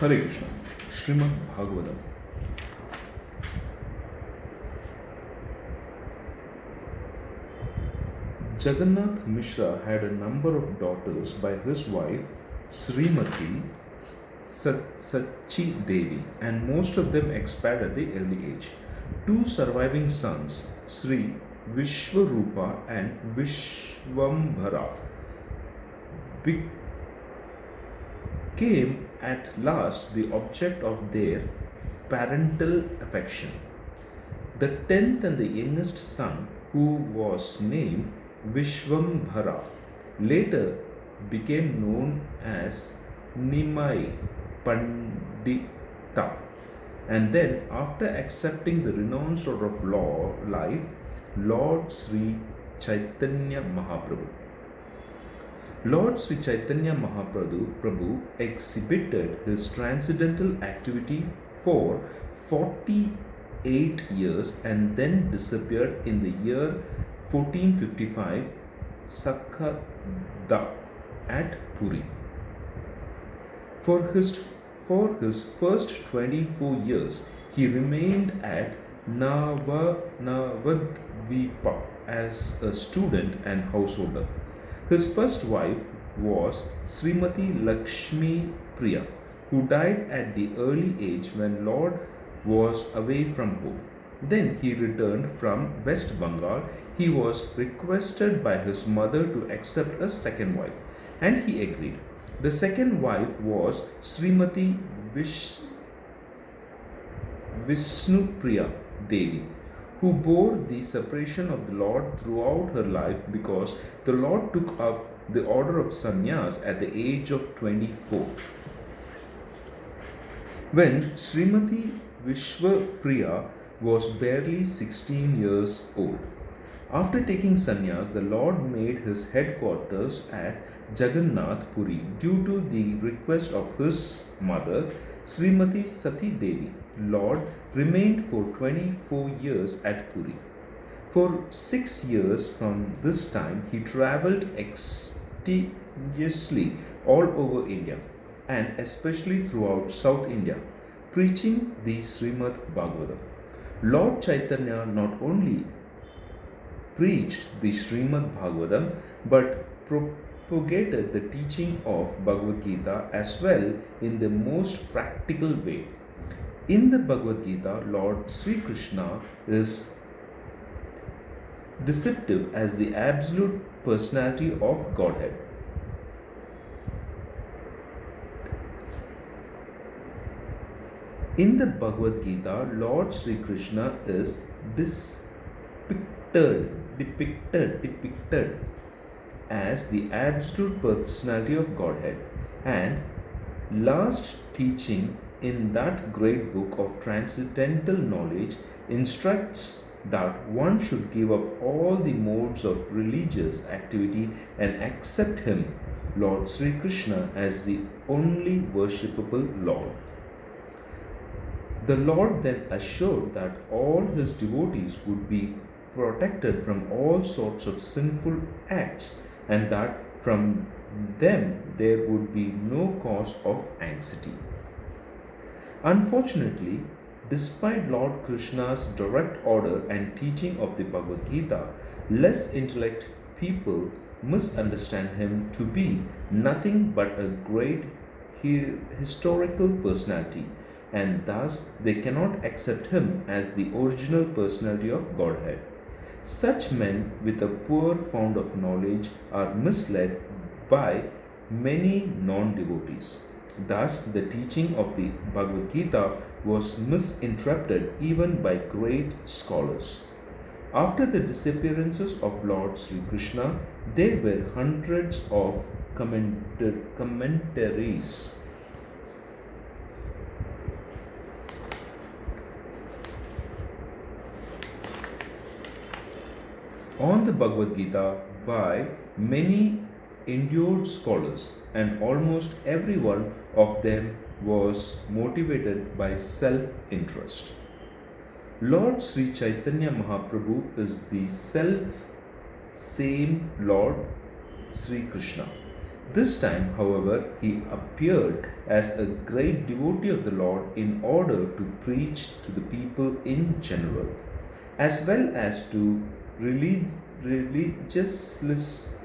Hare Krishna. Srimad Bhagavatam. Jagannath Mishra had a number of daughters by his wife Srimati Sachi Devi, and most of them expired at the early age. Two surviving sons, Sri Vishwarupa and Vishwambhara, became at last the object of their parental affection. The tenth and the youngest son, who was named Vishwambhara, later became known as Nimai Pandita, and then, after accepting the renounced order of life, Lord Sri Chaitanya Mahaprabhu. Lord Sri Chaitanya Mahaprabhu exhibited his transcendental activity for 48 years and then disappeared in the year 1455 Sakada at Puri. For his first 24 years, he remained at Navadvipa as a student and householder. His first wife was Srimati Lakshmi Priya, who died at the early age when Lord was away from home. Then he returned from West Bengal. He was requested by his mother to accept a second wife, and he agreed. The second wife was Srimati Vishnupriya Devi, who bore the separation of the Lord throughout her life because the Lord took up the order of sannyas at the age of 24. When Srimati Vishwapriya was barely 16 years old. After taking sannyas, the Lord made his headquarters at Jagannath Puri due to the request of his mother, Srimati Sati Devi. Lord remained for 24 years at Puri. For 6 years from this time, he travelled extensively all over India and especially throughout South India, preaching the Srimad Bhagavatam. Lord Chaitanya not only preached the Srimad Bhagavatam but propagated the teaching of Bhagavad Gita as well in the most practical way. In the Bhagavad Gita, Lord Sri Krishna is described as the absolute personality of Godhead. In the Bhagavad Gita, Lord Sri Krishna is depicted as the absolute personality of Godhead, and last teaching in that great book of transcendental knowledge instructs that one should give up all the modes of religious activity and accept him, Lord Sri Krishna, as the only worshipable Lord. The Lord then assured that all his devotees would be protected from all sorts of sinful acts and that from them there would be no cause of anxiety. Unfortunately, despite Lord Krishna's direct order and teaching of the Bhagavad Gita, less intellect people misunderstand him to be nothing but a great historical personality, and thus they cannot accept him as the original personality of Godhead. Such men with a poor fount of knowledge are misled by many non-devotees. Thus, the teaching of the Bhagavad Gita was misinterpreted even by great scholars. After the disappearances of Lord Sri Krishna, there were hundreds of commentaries on the Bhagavad Gita by many endured scholars, and almost every one of them was motivated by self-interest. Lord Sri Chaitanya Mahaprabhu is the same Lord Sri Krishna. This time, however, he appeared as a great devotee of the Lord in order to preach to the people in general, as well as to relig- religionists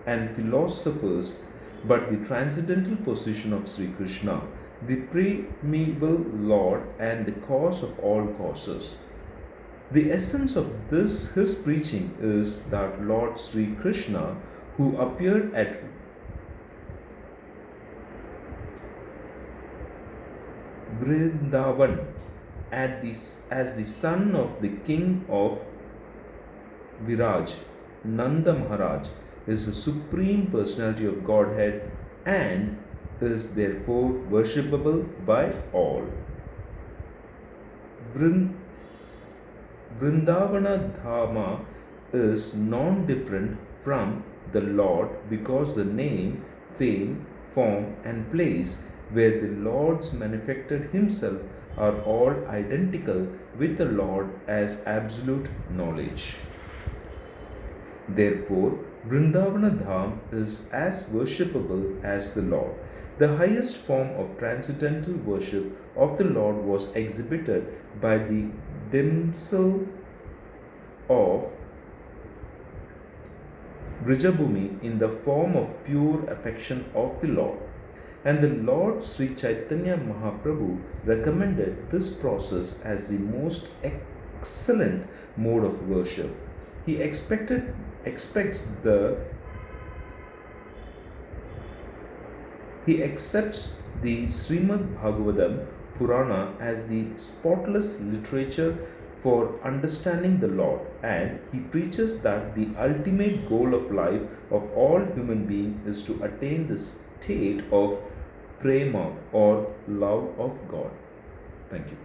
and philosophers, but the transcendental position of Sri Krishna, the primeval Lord and the cause of all causes. The essence of this his preaching is that Lord Sri Krishna, who appeared at Vrindavan as the son of the king of Viraj, Nanda Maharaj, is the supreme personality of Godhead and is therefore worshipable by all. Vrindavana Dhama is non different from the Lord because the name, fame, form, and place where the Lord's manifested himself are all identical with the Lord as absolute knowledge. Therefore, Vrindavana Dham is as worshipable as the Lord. The highest form of transcendental worship of the Lord was exhibited by the damsel of Vrijabhumi in the form of pure affection of the Lord. And the Lord Sri Chaitanya Mahaprabhu recommended this process as the most excellent mode of worship. He accepts the SRIMAD Bhagavatam Purana as the spotless literature for understanding the Lord, and he preaches that the ultimate goal of life of all human beings is to attain the state of prema or love of God. Thank you.